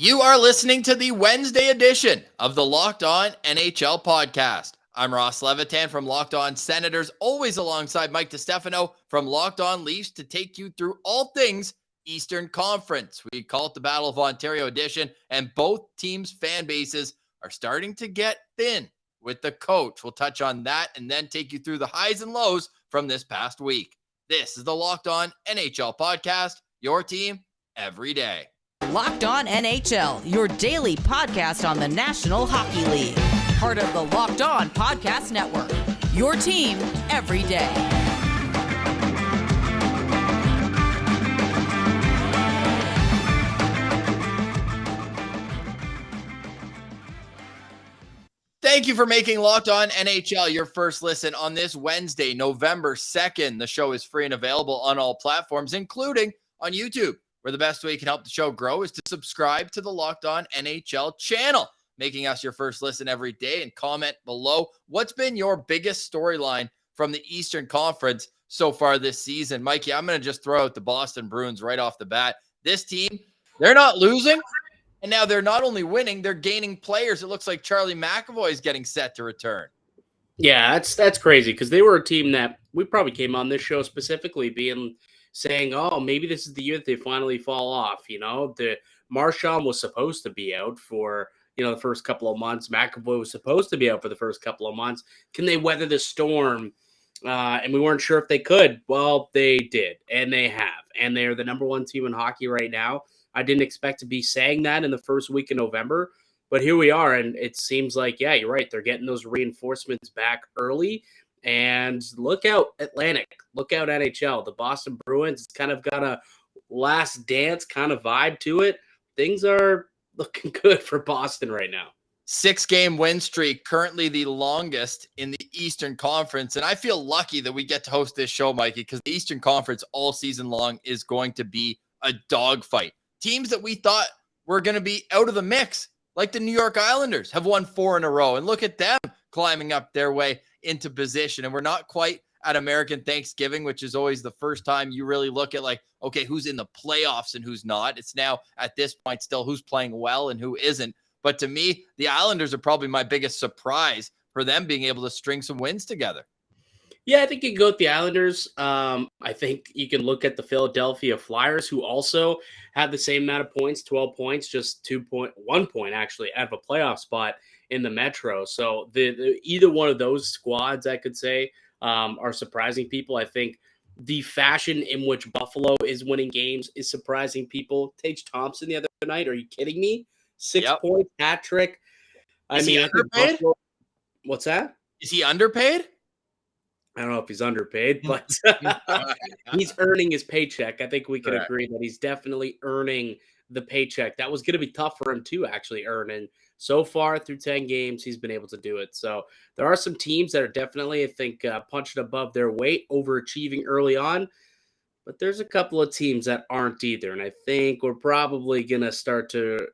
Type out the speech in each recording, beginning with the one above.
You are listening to the Wednesday edition of the Locked On NHL podcast. I'm Ross Levitan from Locked On Senators, always alongside Mike DiStefano from Locked On Leafs to take you through all things Eastern Conference. We call it the Battle of Ontario edition, and both teams' fan bases are starting to get thin with the coach. We'll touch on that and then take you through the highs and lows from this past week. This is the Locked On NHL podcast, your team every day. Locked On NHL, your daily podcast on the National Hockey League. Part of the Locked On Podcast Network, your team every day. Thank you for making Locked On NHL your first listen on this Wednesday, November 2nd. The show is free and available on all platforms, including on YouTube, where the best way you can help the show grow is to subscribe to the Locked On NHL channel, making us your first listen every day, and comment below what's been your biggest storyline from the Eastern Conference so far this season. Mikey, I'm going to just throw out the Boston Bruins right off the bat. This team, they're not losing, and now they're not only winning, they're gaining players. It looks like Charlie McAvoy is getting set to return. Yeah, that's crazy because they were a team that we probably came on this show specifically saying, oh, maybe this is the year that they finally fall off. You know, the Marchand was supposed to be out for, the first couple of months. McAvoy was supposed to be out for the first couple of months. Can they weather the storm? And we weren't sure if they could. Well, they did, and they have. And they're the number one team in hockey right now. I didn't expect to be saying that in the first week of November, but here we are, and it seems like, yeah, you're right. They're getting those reinforcements back early. And look out, Atlantic. Look out, NHL. The Boston Bruins, it's kind of got a last dance kind of vibe to it. Things are looking good for Boston right now. 6-game win streak, currently the longest in the Eastern Conference. And I feel lucky that we get to host this show, Mikey, because the Eastern Conference all season long is going to be a dogfight. Teams that we thought were going to be out of the mix, like the New York Islanders, have won 4 in a row. And look at them climbing up their way into position. And we're not quite at American Thanksgiving, which is always the first time you really look at, like, okay, who's in the playoffs and who's not. It's now at this point still who's playing well and who isn't. But to me, the Islanders are probably my biggest surprise for them being able to string some wins together. Yeah, I think you can go with the Islanders. I think you can look at the Philadelphia Flyers, who also have the same amount of points, 12 points, just 1 point actually out of a playoff spot in the Metro. So the either one of those squads, I could say, are surprising people. I think the fashion in which Buffalo is winning games is surprising people. Tage Thompson the other night, are you kidding me? 6 points, hat trick. I think Buffalo, what's that? Is he underpaid? I don't know if he's underpaid, but he's earning his paycheck. I think we can agree that he's definitely earning the paycheck. That was going to be tough for him to actually earn. And so far through 10 games, he's been able to do it. So there are some teams that are definitely, I think, punching above their weight, overachieving early on. But there's a couple of teams that aren't either. And I think we're probably going to start to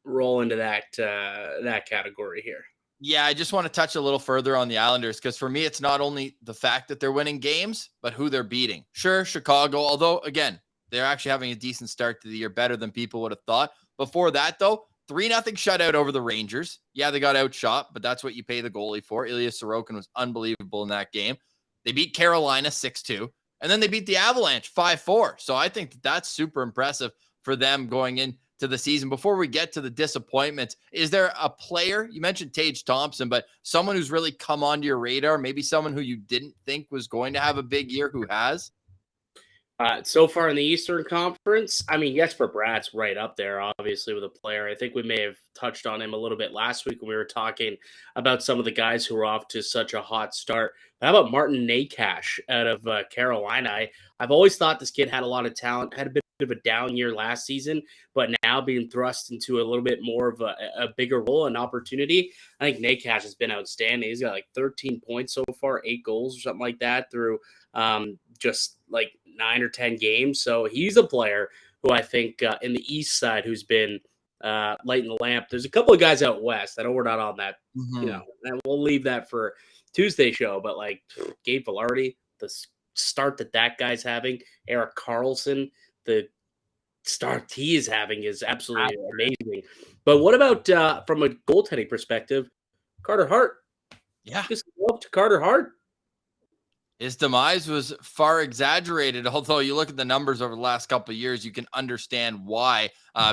roll into that category here. Yeah, I just want to touch a little further on the Islanders because for me, it's not only the fact that they're winning games, but who they're beating. Sure, Chicago, although, again, they're actually having a decent start to the year, better than people would have thought. Before that, though, 3-0 shutout over the Rangers. Yeah, they got outshot, but that's what you pay the goalie for. Ilya Sorokin was unbelievable in that game. They beat Carolina 6-2, and then they beat the Avalanche 5-4. So I think that's super impressive for them going in to the season. Before we get to the disappointments, is there a player, you mentioned Tage Thompson, but someone who's really come onto your radar, maybe someone who you didn't think was going to have a big year who has? So far in the Eastern Conference, I mean, Jesper Bratt's right up there, obviously, with a player. I think we may have touched on him a little bit last week when we were talking about some of the guys who are off to such a hot start. But how about Martin Necas out of Carolina? I've always thought this kid had a lot of talent, had a bit of a down year last season, but now being thrust into a little bit more of a bigger role and opportunity. I think Necas has been outstanding. He's got like 13 points so far, 8 goals or something like that through just like 9 or 10 games. So he's a player who I think in the East side who's been lighting the lamp. There's a couple of guys out West. I know we're not on that, and we'll leave that for Tuesday show, but like Gabe Vilardi, the start that guy's having, Erik Karlsson, the start he is having is absolutely amazing. But what about from a goaltending perspective, Carter Hart? Yeah. Just love to Carter Hart. His demise was far exaggerated. Although you look at the numbers over the last couple of years, you can understand why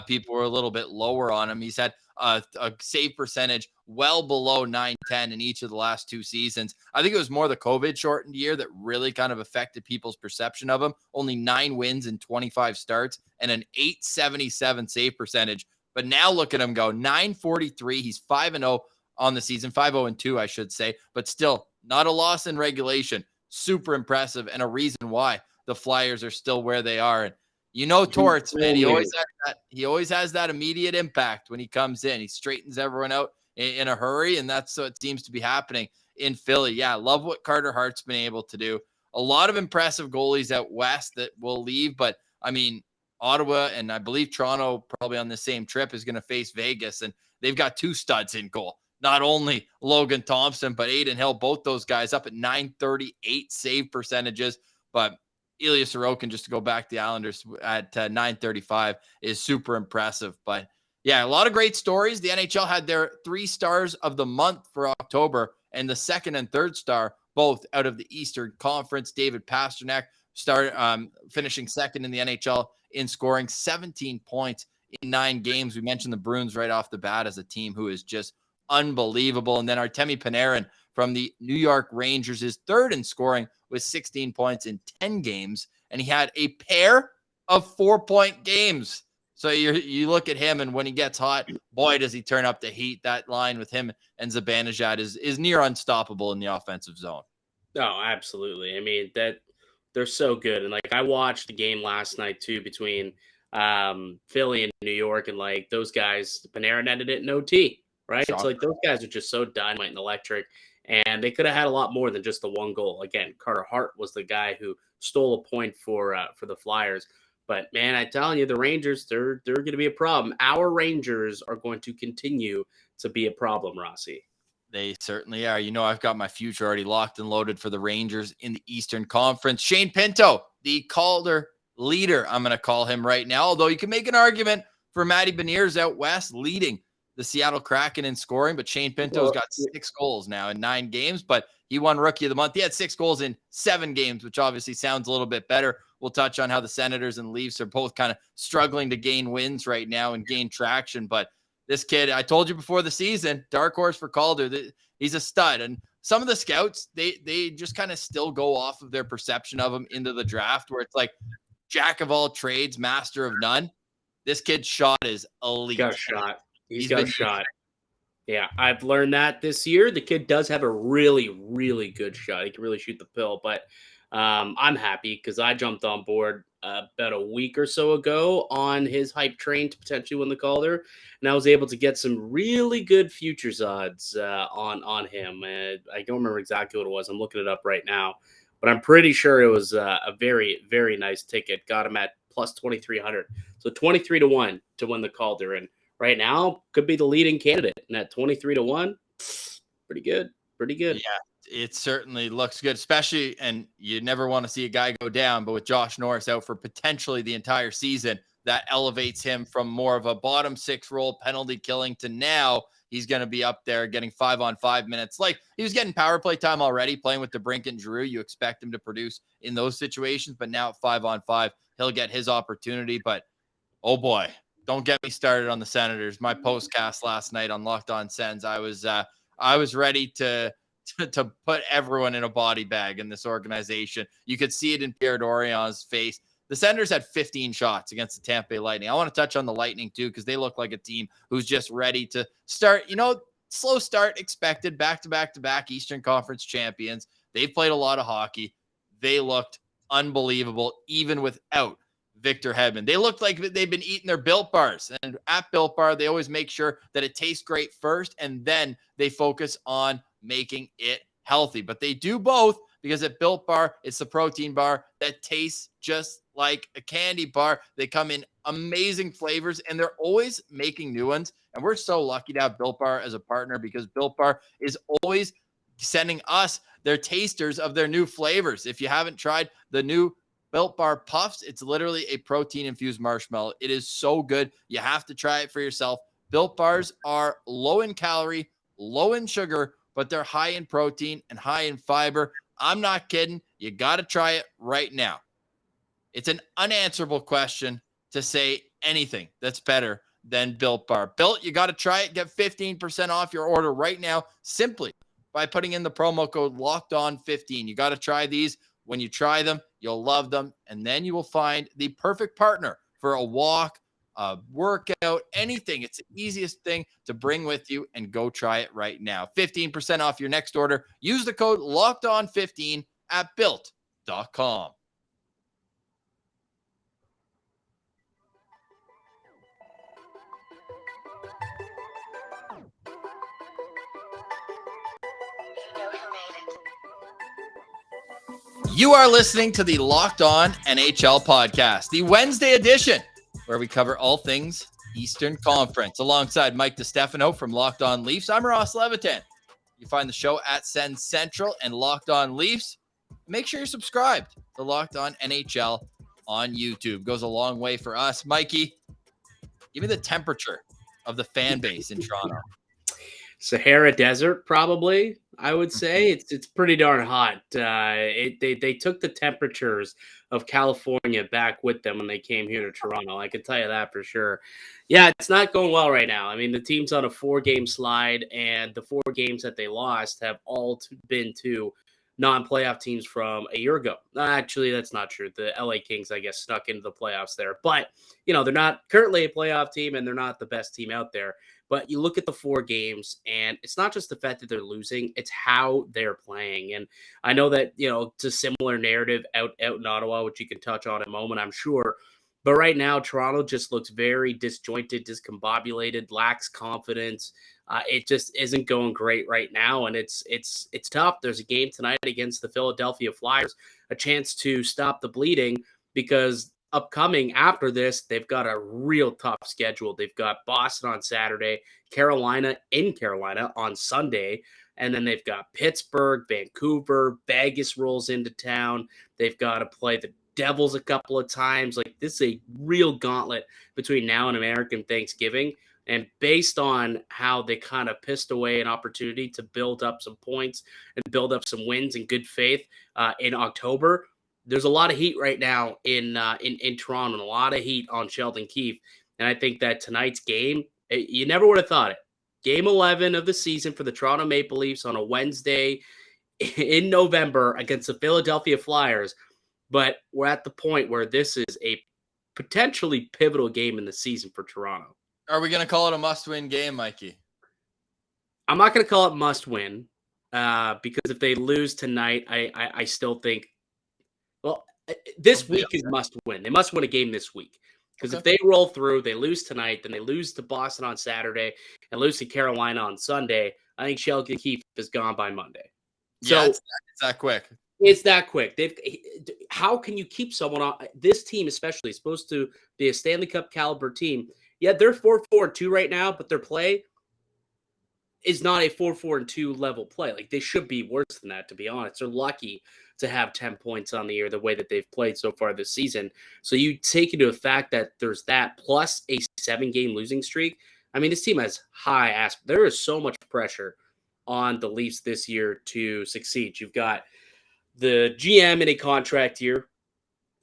people were a little bit lower on him. He's had a save percentage well below 910 in each of the last 2 seasons. I think it was more the COVID shortened year that really kind of affected people's perception of him. Only 9 wins in 25 starts and an 877 save percentage. But now look at him go 943. He's 5-0 on the season, 5-0-2, I should say, but still not a loss in regulation. Super impressive, and a reason why the Flyers are still where they are. And Torts, man, he always has that immediate impact when he comes in. He straightens everyone out in a hurry, and that's what seems to be happening in Philly. Yeah, love what Carter Hart's been able to do. A lot of impressive goalies out west that will leave, but I mean, Ottawa and I believe Toronto probably on the same trip is going to face Vegas, and they've got 2 studs in goal. Not only Logan Thompson, but Aiden Hill, both those guys up at 938 save percentages. But Ilya Sorokin, just to go back to the Islanders at 935, is super impressive. But yeah, a lot of great stories. The NHL had their 3 stars of the month for October, and the second and third star, both out of the Eastern Conference. David Pastrnak finishing second in the NHL in scoring 17 points in 9 games. We mentioned the Bruins right off the bat as a team who is just unbelievable. And then Artemi Panarin from the New York Rangers is third in scoring with 16 points in 10 games. And he had a pair of 4-point games. So you look at him, and when he gets hot, boy, does he turn up the heat. That line with him and Zibanejad is near unstoppable in the offensive zone. Oh, absolutely. I mean, that they're so good. And like I watched the game last night too between Philly and New York, and like those guys, Panarin ended it in OT. Right? Shocker. So like those guys are just so dynamite and electric, and they could have had a lot more than just the 1 goal. Again, Carter Hart was the guy who stole a point for the Flyers. But man, I'm telling you, the Rangers, they're going to be a problem. Our Rangers are going to continue to be a problem, Rossi. They certainly are. I've got my future already locked and loaded for the Rangers in the Eastern Conference. Shane Pinto, the Calder leader, I'm going to call him right now. Although you can make an argument for Matty Beniers out west leading the Seattle Kraken in scoring, but Shane Pinto's got 6 goals now in 9 games, but he won Rookie of the Month. He had 6 goals in 7 games, which obviously sounds a little bit better. We'll touch on how the Senators and Leafs are both kind of struggling to gain wins right now and gain traction. But this kid, I told you before the season, dark horse for Calder, he's a stud. And some of the scouts, they just kind of still go off of their perception of him into the draft, where it's like jack of all trades, master of none. This kid's shot is elite. Got a shot. He's got a shot. Yeah, I've learned that this year. The kid does have a really, really good shot. He can really shoot the pill. But I'm happy because I jumped on board about a week or so ago on his hype train to potentially win the Calder, and I was able to get some really good futures odds on him. I don't remember exactly what it was. I'm looking it up right now, but I'm pretty sure it was a very, very nice ticket. Got him at plus 2,300, so 23-1 to win the Calder, and right now could be the leading candidate. And at 23-1, pretty good. Yeah, it certainly looks good, especially, and you never want to see a guy go down, but with Josh Norris out for potentially the entire season, that elevates him from more of a bottom 6 role penalty killing to now he's going to be up there getting 5-on-5 minutes. Like he was getting power play time already playing with DeBrink and Giroux. You expect him to produce in those situations, but now at 5-on-5, he'll get his opportunity. But oh boy, don't get me started on the Senators. My postcast last night on Locked On Sens, I was ready to put everyone in a body bag in this organization. You could see it in Pierre Dorian's face. The Senators had 15 shots against the Tampa Bay Lightning. I want to touch on the Lightning too, because they look like a team who's just ready to start, slow start expected, back-to-back Eastern Conference champions. They've played a lot of hockey. They looked unbelievable, even without Victor Hedman. They looked like they've been eating their Built Bars. And at Built Bar, they always make sure that it tastes great first, and then they focus on making it healthy. But they do both, because at Built Bar, it's the protein bar that tastes just like a candy bar. They come in amazing flavors, and they're always making new ones. And we're so lucky to have Built Bar as a partner, because Built Bar is always sending us their tasters of their new flavors. If you haven't tried the new Built Bar Puffs. It's literally a protein-infused marshmallow. It is so good. You have to try it for yourself. Built Bars are low in calorie, low in sugar, but they're high in protein and high in fiber. I'm not kidding. You got to try it right now. It's an unanswerable question to say anything that's better than Built Bar. Built, you got to try it. Get 15% off your order right now simply by putting in the promo code LOCKEDON15. You got to try these. When you try them, you'll love them, and then you will find the perfect partner for a walk, a workout, anything. It's the easiest thing to bring with you, and go try it right now. 15% off your next order. Use the code LOCKEDON15 at built.com. You are listening to the Locked On NHL podcast, the Wednesday edition, where we cover all things Eastern Conference. Alongside Mike DeStefano from Locked On Leafs, I'm Ross Levitan. You find the show at Send Central and Locked On Leafs. Make sure you're subscribed to Locked On NHL on YouTube. Goes a long way for us. Mikey, give me the temperature of the fan base in Toronto. Sahara Desert, probably, I would say. It's pretty darn hot. They took the temperatures of California back with them when they came here to Toronto. I can tell you that for sure. Yeah, it's not going well right now. I mean, the team's on a 4-game slide, and the 4 games that they lost have all been to non-playoff teams from a year ago. Actually, that's not true. The LA Kings, I guess, snuck into the playoffs there. But, they're not currently a playoff team, and they're not the best team out there. But you look at the 4 games, and it's not just the fact that they're losing, it's how they're playing. And I know that, it's a similar narrative out in Ottawa, which you can touch on in a moment, I'm sure. But right now, Toronto just looks very disjointed, discombobulated, lacks confidence. It just isn't going great right now, and it's tough. There's a game tonight against the Philadelphia Flyers, a chance to stop the bleeding, because upcoming after this, they've got a real tough schedule. They've got Boston on Saturday, Carolina in Carolina on Sunday, and then they've got Pittsburgh, Vancouver, Vegas rolls into town. They've got to play the Devils a couple of times. Like, this is a real gauntlet between now and American Thanksgiving. And based on how they kind of pissed away an opportunity to build up some points and build up some wins in good faith in October, there's a lot of heat right now in Toronto, and a lot of heat on Sheldon Keefe. And I think that tonight's game, you never would have thought it. Game 11 of the season for the Toronto Maple Leafs on a Wednesday in November against the Philadelphia Flyers. But we're at the point where this is a potentially pivotal game in the season for Toronto. Are we going to call it a must-win game, Mikey? I'm not going to call it must-win because if they lose tonight, I still think, this week is must-win. They must win a game this week. Because if they roll through, they lose tonight, then they lose to Boston on Saturday and lose to Carolina on Sunday, I think Sheldon Keefe is gone by Monday. So it's that quick. It's that quick. How can you keep someone on? This team especially is supposed to be a Stanley Cup caliber team. Yeah, they're 4-4-2 right now, but their play is not a 4-4-2 level play. Like, they should be worse than that, to be honest. They're lucky to have 10 points on the year the way that they've played so far this season. So you take into the fact that there's that plus a 7-game losing streak. I mean, this team has high ass. There is so much pressure on the Leafs this year to succeed. You've got the GM in a contract year,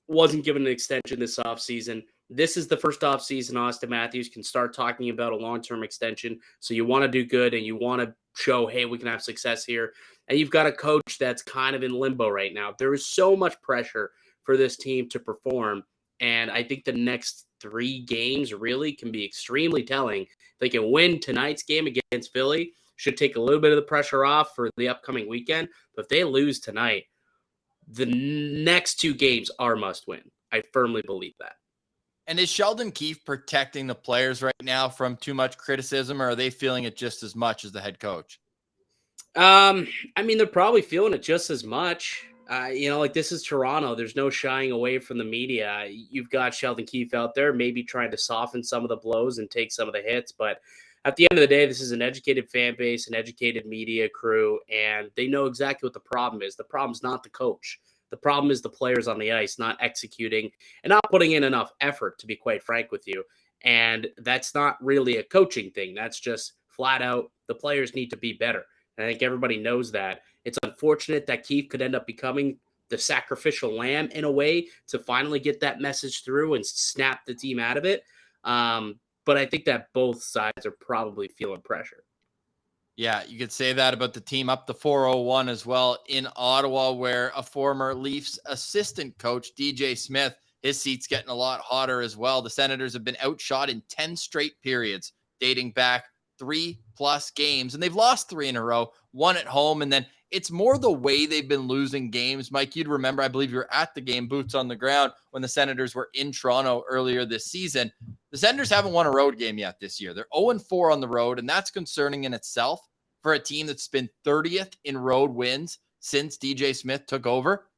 wasn't given an extension this offseason. This is the first offseason Austin Matthews can start talking about a long-term extension. So you want to do good and you want to show, hey, we can have success here. And you've got a coach that's kind of in limbo right now. There is so much pressure for this team to perform. And I think the next 3 games really can be extremely telling. If they can win tonight's game against Philly, should take a little bit of the pressure off for the upcoming weekend. But if they lose tonight, the next 2 games are must win. I firmly believe that. And is Sheldon Keefe protecting the players right now from too much criticism, or are they feeling it just as much as the head coach? I mean, they're probably feeling it just as much. This is Toronto. There's no shying away from the media. You've got Sheldon Keefe out there, maybe trying to soften some of the blows and take some of the hits. But at the end of the day, this is an educated fan base, an educated media crew, and they know exactly what the problem is. The problem's not the coach. The problem is the players on the ice not executing and not putting in enough effort, to be quite frank with you. And that's not really a coaching thing. That's just flat out the players need to be better. And I think everybody knows that. It's unfortunate that Keefe could end up becoming the sacrificial lamb in a way to finally get that message through and snap the team out of it. But I think that both sides are probably feeling pressure. Yeah, you could say that about the team up to 401 as well in Ottawa, where a former Leafs assistant coach, DJ Smith, his seat's getting a lot hotter as well. The Senators have been outshot in 10 straight periods, dating back 3+ games, and they've lost 3 in a row, 1 at home. And then it's more the way they've been losing games. Mike, you'd remember, I believe you were at the game, boots on the ground, when the Senators were in Toronto earlier this season. The Senators haven't won a road game yet this year. They're 0-4 on the road, and that's concerning in itself for a team that's been 30th in road wins since DJ Smith took over.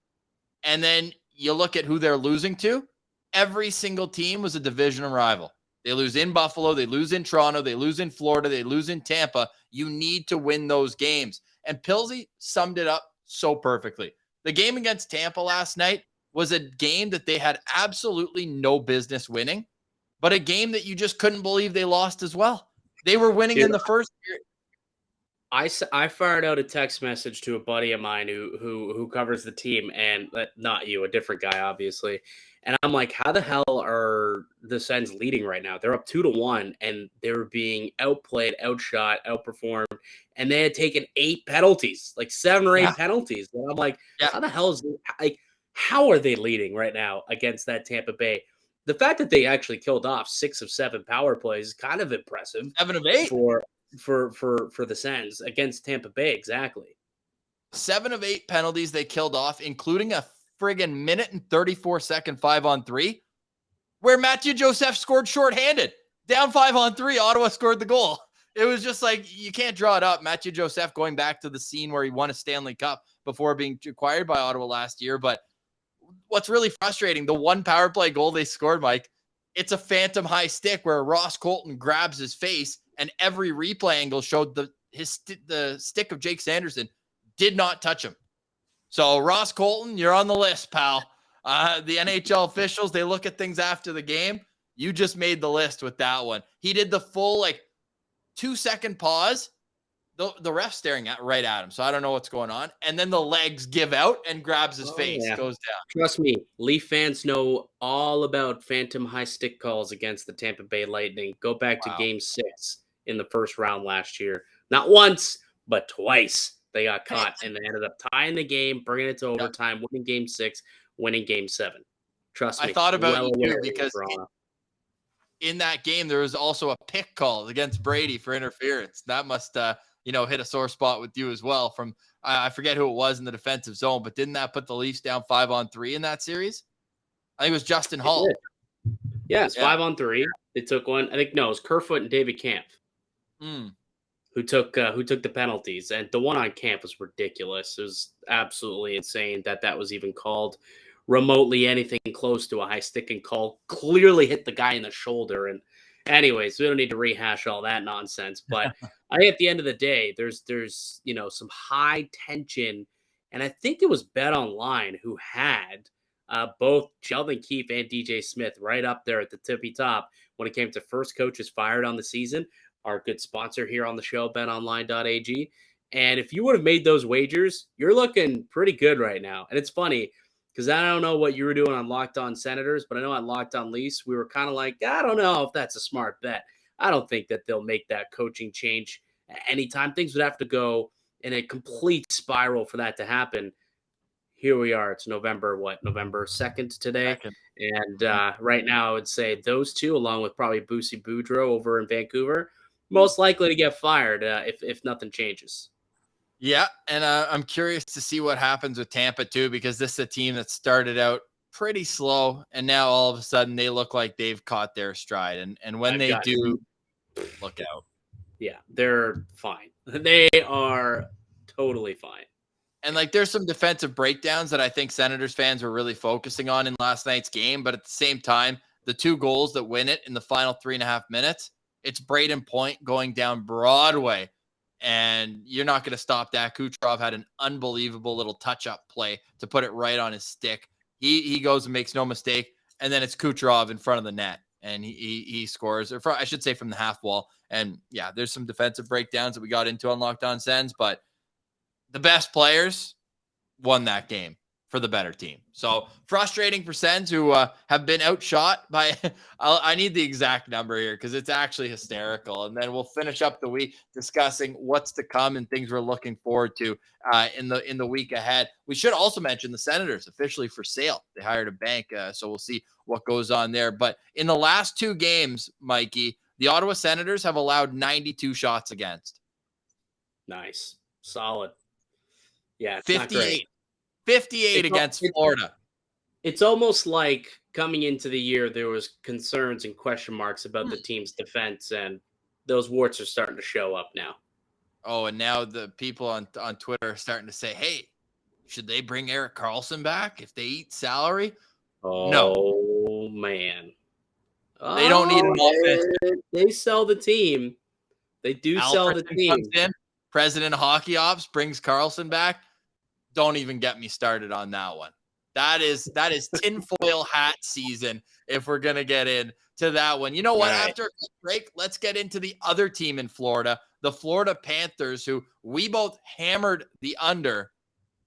And then you look at who they're losing to. Every single team was a division rival. They lose in Buffalo, they lose in Toronto, they lose in Florida, they lose in Tampa. You need to win those games. And Pilsy summed it up so perfectly. The game against Tampa last night was a game that they had absolutely no business winning, but a game that you just couldn't believe they lost as well. They were winning in the first period. I fired out a text message to a buddy of mine who covers the team, and not you, a different guy, obviously. And I'm like, how the hell are the Sens leading right now? They're up 2-1, and they're being outplayed, outshot, outperformed, and they had taken 8 penalties, like 7 or 8 penalties. And I'm like, how the hell how are they leading right now against that Tampa Bay? The fact that they actually killed off 6 of 7 power plays is kind of impressive. 7 of 8 for the Sens against Tampa Bay. Exactly. 7 of 8 penalties they killed off, including a friggin' minute and 34-second 5-on-3, where Mathieu Joseph scored shorthanded. Down 5-on-3, Ottawa scored the goal. It was just like, you can't draw it up. Mathieu Joseph going back to the scene where he won a Stanley Cup before being acquired by Ottawa last year. But what's really frustrating, the one power play goal they scored, Mike, it's a phantom high stick where Ross Colton grabs his face, and every replay angle showed the stick of Jake Sanderson did not touch him. So Ross Colton, you're on the list, pal. The NHL officials, they look at things after the game. You just made the list with that one. He did the full 2-second pause. The ref staring right at him. So I don't know what's going on. And then the legs give out and grabs his face, goes down. Trust me, Leaf fans know all about phantom high stick calls against the Tampa Bay Lightning. Go back to Game 6 in the first round last year. Not once, but twice. They got caught, and they ended up tying the game, bringing it to overtime, winning Game 6, winning Game 7. Trust me. I thought about you too, because in that game, there was also a pick call against Brady for interference. That must, hit a sore spot with you as well. From I forget who it was in the defensive zone, but didn't that put the Leafs down 5-on-3 in that series? I think it was Justin Hall. Yeah, it's 5-on-3. They took one. I think it was Kerfoot and David Kampf. Who took the penalties, and the one on Camp was ridiculous. It was absolutely insane that was even called. Remotely anything close to a high sticking call clearly hit the guy in the shoulder. And anyways, we don't need to rehash all that nonsense. But I think at the end of the day, there's some high tension, and I think it was Bet Online who had both Sheldon Keefe and DJ Smith right up there at the tippy top when it came to first coaches fired on the season. Our good sponsor here on the show, betonline.ag. And if you would have made those wagers, you're looking pretty good right now. And it's funny because I don't know what you were doing on Locked On Senators, but I know on Locked On Leafs, we were kind of like, I don't know if that's a smart bet. I don't think that they'll make that coaching change anytime. Things would have to go in a complete spiral for that to happen. Here we are. It's November 2nd today. And right now I would say those two, along with probably Boosie Boudreau over in Vancouver, most likely to get fired if nothing changes. Yeah, and I'm curious to see what happens with Tampa too, because this is a team that started out pretty slow, and now all of a sudden they look like they've caught their stride. And when they do, look out. Yeah, they're fine. They are totally fine. And there's some defensive breakdowns that I think Senators fans were really focusing on in last night's game, but at the same time, the 2 goals that win it in the final 3.5 minutes, it's Braden Point going down Broadway and you're not going to stop that. Kucherov had an unbelievable little touch-up play to put it right on his stick. He goes and makes no mistake, and then it's Kucherov in front of the net, and he scores, or I should say from the half wall. And yeah, there's some defensive breakdowns that we got into on Locked On Sens, but the best players won that game for the better team. So frustrating for Sens, who have been outshot by, I need the exact number here because it's actually hysterical. And then we'll finish up the week discussing what's to come and things we're looking forward to in the week ahead. We should also mention the Senators officially for sale. They hired a bank, so we'll see what goes on there. But in the last 2 games, Mikey, the Ottawa Senators have allowed 92 shots against. Nice. Solid. Yeah, it's 58. not great. 58 against Florida. It's almost like coming into the year, there was concerns and question marks about the team's defense, and those warts are starting to show up now. Oh, and now the people on Twitter are starting to say, hey, should they bring Erik Karlsson back if they eat salary? Oh, no. Man. They don't need an offense. They sell the team. They do sell the team. Comes in, president of hockey ops, brings Karlsson back. Don't even get me started on that one. That is tinfoil hat season if we're going to get into that one. You know what? Right. After a break, let's get into the other team in Florida, the Florida Panthers, who we both hammered the under.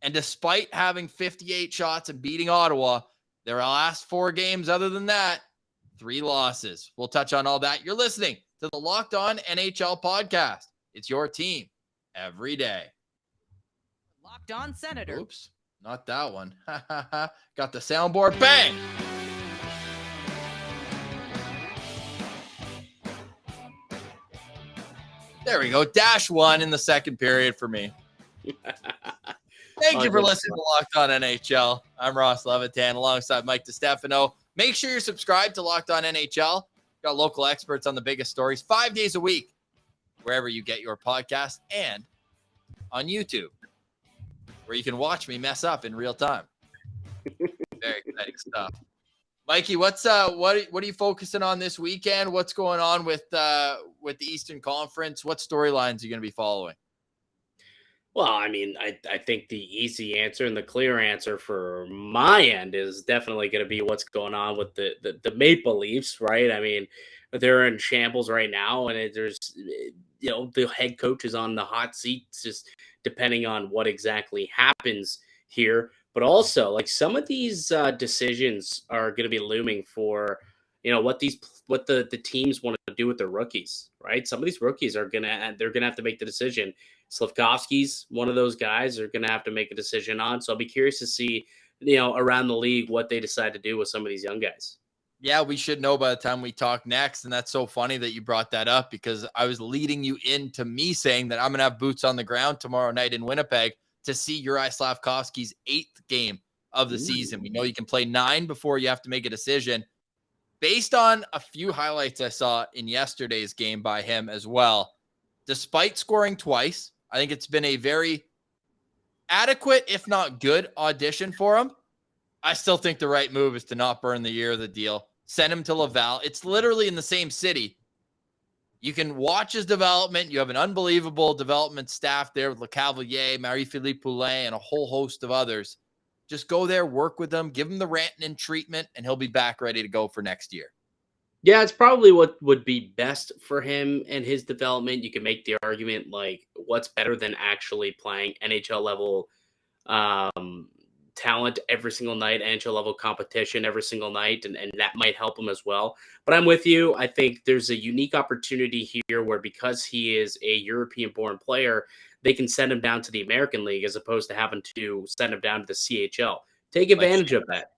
And despite having 58 shots and beating Ottawa, their last 4 games, other than that, 3 losses. We'll touch on all that. You're listening to the Locked On NHL podcast. It's your team every day. Locked On Senator. Oops, not that one. Got the soundboard. Bang! There we go. -1 in the second period for me. Thank you for listening to Locked On NHL. I'm Ross Levitan alongside Mike DiStefano. Make sure you're subscribed to Locked On NHL. Got local experts on the biggest stories 5 days a week, wherever you get your podcast, and on YouTube, where you can watch me mess up in real time. Very exciting stuff. Mikey, what are you focusing on this weekend? What's going on with the Eastern Conference? What storylines are you going to be following? Well, I mean, I think the easy answer and the clear answer for my end is definitely going to be what's going on with the Maple Leafs, right? I mean, they're in shambles right now, and there's, the head coach is on the hot seat, just depending on what exactly happens here. But also, like, some of these decisions are going to be looming for, what the teams want to do with their rookies, right? Some of these rookies they're going to have to make the decision. Slafkovsky's one of those guys they're going to have to make a decision on. So I'll be curious to see, around the league what they decide to do with some of these young guys. Yeah, we should know by the time we talk next. And that's so funny that you brought that up, because I was leading you into me saying that I'm going to have boots on the ground tomorrow night in Winnipeg to see Juraj Slafkovsky's 8th game of the season. We know you can play 9 before you have to make a decision. Based on a few highlights I saw in yesterday's game by him as well, despite scoring twice, I think it's been a very adequate, if not good, audition for him. I still think the right move is to not burn the year of the deal. Send him to Laval. It's literally in the same city. You can watch his development. You have an unbelievable development staff there with Le Cavalier, Marie-Philippe Poulin, and a whole host of others. Just go there, work with them, give him the Rantanen treatment, and he'll be back ready to go for next year. Yeah, it's probably what would be best for him and his development. You can make the argument, like, what's better than actually playing NHL level talent every single night, NHL level competition every single night, and that might help him as well. But I'm with you. I think there's a unique opportunity here where, because he is a European-born player, they can send him down to the American League as opposed to having to send him down to the CHL. Take advantage of that.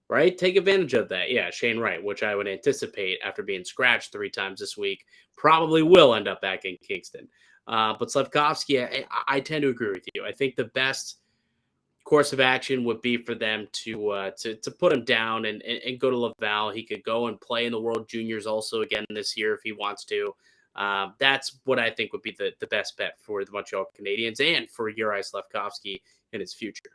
Right? Take advantage of that. Yeah, Shane Wright, which I would anticipate after being scratched 3 times this week, probably will end up back in Kingston. But Slafkovsky, I tend to agree with you. I think the best course of action would be for them to put him down and go to Laval. He could go and play in the World Juniors also again this year if he wants to. That's what I think would be the best bet for the Montreal Canadiens and for Juraj Slafkovsky in his future.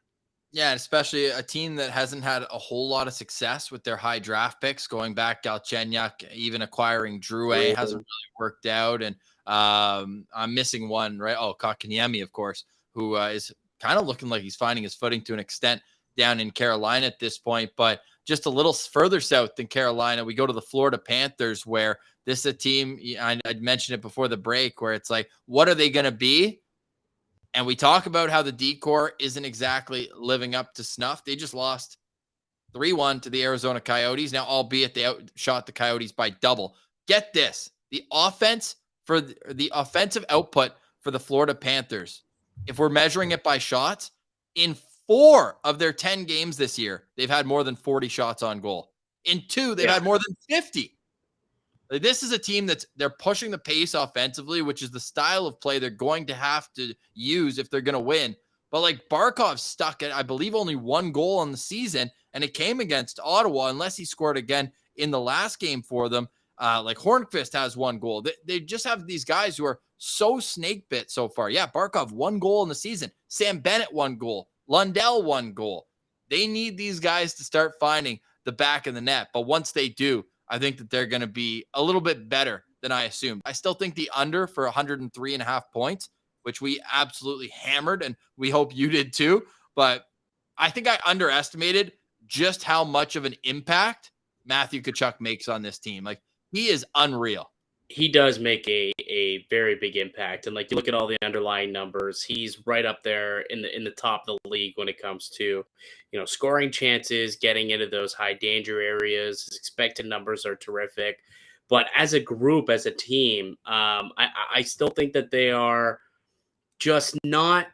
Yeah, especially a team that hasn't had a whole lot of success with their high draft picks, going back Galchenyuk, even acquiring Drouin hasn't really worked out. And I'm missing one, right? Oh, Kotkaniemi, of course, who is kind of looking like he's finding his footing to an extent down in Carolina at this point. But just a little further south than Carolina, we go to the Florida Panthers, where this is a team, I'd mentioned it before the break, where it's like, what are they going to be? And we talk about how the D-core isn't exactly living up to snuff. They just lost 3-1 to the Arizona Coyotes. Now, albeit they outshot the Coyotes by double. Get this. The offensive output for the Florida Panthers, if we're measuring it by shots, in 4 of their 10 games this year, they've had more than 40 shots on goal. In 2, they've had more than 50. Like, this is a team they're pushing the pace offensively, which is the style of play they're going to have to use if they're going to win. But like, Barkov stuck at, I believe, only 1 goal on the season, and it came against Ottawa, unless he scored again in the last game for them. Like, Hornqvist has 1 goal. They just have these guys who are so snake bit so far. Yeah, Barkov 1 goal in the season. Sam Bennett 1 goal. Lundell 1 goal. They need these guys to start finding the back of the net. But once they do, I think that they're going to be a little bit better than I assumed. I still think the under for 103.5 points, which we absolutely hammered, and we hope you did too. But I think I underestimated just how much of an impact Matthew Tkachuk makes on this team. Like, he is unreal. He does make a very big impact. And like, you look at all the underlying numbers, he's right up there in the top of the league when it comes to, scoring chances, getting into those high danger areas. His expected numbers are terrific. But as a group, as a team, I still think that they are just not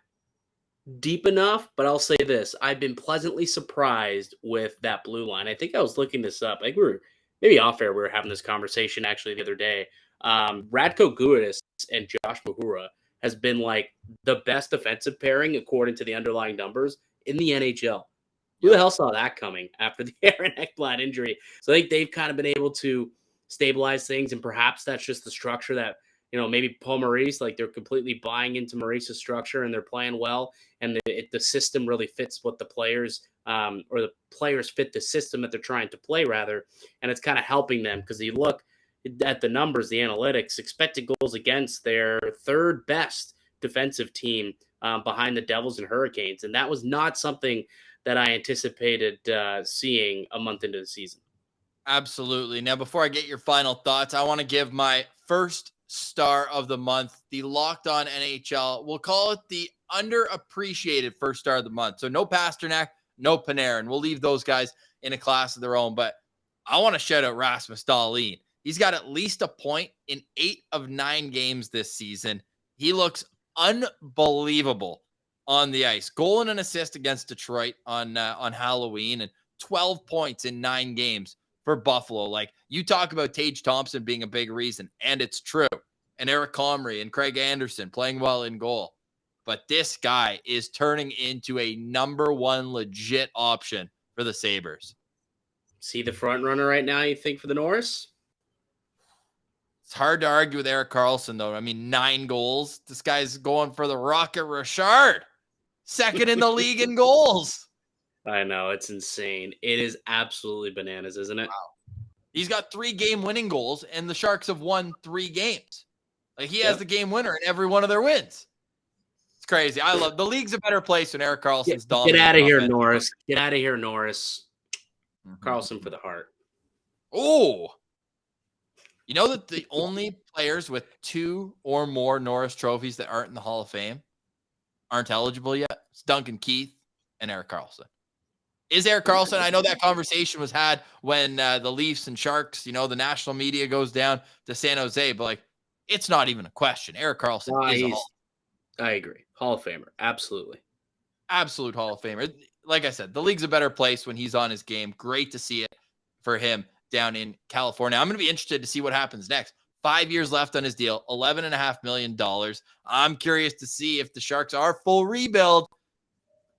deep enough. But I'll say this, I've been pleasantly surprised with that blue line. I think I was looking this up. I think we were maybe off air. We were having this conversation actually the other day. Radko Gudas and Josh Mahura has been like the best defensive pairing according to the underlying numbers in the NHL. Who the hell saw that coming after the Aaron Ekblad injury? So I think they've kind of been able to stabilize things, and perhaps that's just the structure that, maybe Paul Maurice, like, they're completely buying into Maurice's structure and they're playing well, and the system really fits what the players or the players fit the system that they're trying to play, rather, and it's kind of helping them, because you look at the numbers, the analytics, expected goals against, their 3rd best defensive team behind the Devils and Hurricanes, and that was not something that I anticipated seeing a month into the season. Absolutely. Now, before I get your final thoughts, I want to give my first star of the month, the Locked On NHL. We'll call it the underappreciated first star of the month. So no Pasternak, no Panarin. We'll leave those guys in a class of their own. But I want to shout out Rasmus Dahlin. He's got at least a point in 8 of 9 games this season. He looks unbelievable on the ice. Goal and an assist against Detroit on Halloween, and 12 points in 9 games for Buffalo. Like, you talk about Tage Thompson being a big reason, and it's true. And Eric Comrie and Craig Anderson playing well in goal. But this guy is turning into a number 1 legit option for the Sabres. See the front runner right now, you think, for the Norris? It's hard to argue with Erik Karlsson, though. I mean, 9 goals. This guy's going for the Rocket Richard. 2nd in the league in goals. I know. It's insane. It is absolutely bananas, isn't it? Wow. He's got 3 game-winning goals, and the Sharks have won 3 games. Like, he has the game winner in every one of their wins. It's crazy. I love the league's a better place when Erik Karlsson's dominating. Get out of here, Norris. Get out of here, Norris. Karlsson for the heart. Oh, you know that the only players with 2 or more Norris trophies that aren't in the Hall of Fame aren't eligible yet? It's Duncan Keith and Erik Karlsson. Is Erik Karlsson? I know that conversation was had when the Leafs and Sharks, the national media goes down to San Jose, but like, it's not even a question. Erik Karlsson is a Hall. I agree. Hall of Famer. Absolutely. Absolute Hall of Famer. Like I said, the league's a better place when he's on his game. Great to see it for him down in California. I'm going to be interested to see what happens next. 5 years left on his deal, $11.5 million. I'm curious to see if the Sharks are full rebuild.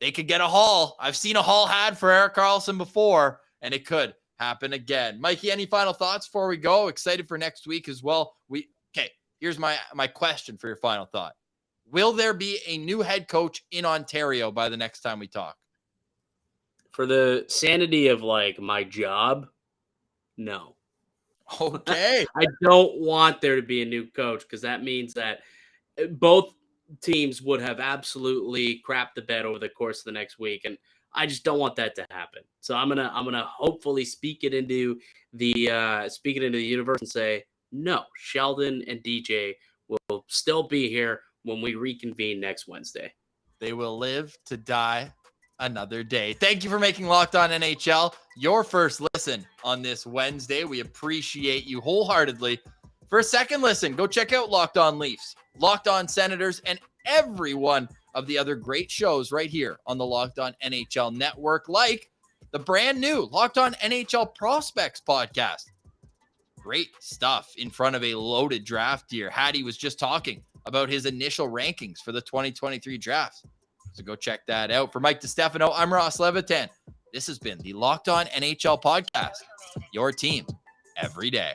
They could get a haul. I've seen a haul had for Erik Karlsson before, and it could happen again. Mikey, any final thoughts before we go? Excited for next week as well. Okay, here's my question for your final thought. Will there be a new head coach in Ontario by the next time we talk? For the sanity of, like, my job, no. Okay. I don't want there to be a new coach because that means that both teams would have absolutely crapped the bed over the course of the next week, and I just don't want that to happen. So I'm gonna hopefully speak it into the universe and say no. Sheldon and DJ will still be here when we reconvene next Wednesday. They will live to die another day. Thank you for making Locked On NHL your first listen on this Wednesday. We appreciate you wholeheartedly. For a second listen, go check out Locked On Leafs, Locked On Senators, and every one of the other great shows right here on the Locked On NHL network, like the brand new Locked On NHL Prospects podcast. Great stuff in front of a loaded draft here. Hattie was just talking about his initial rankings for the 2023 draft. So go check that out. For Mike DiStefano, I'm Ross Levitan. This has been the Locked On NHL podcast, your team every day.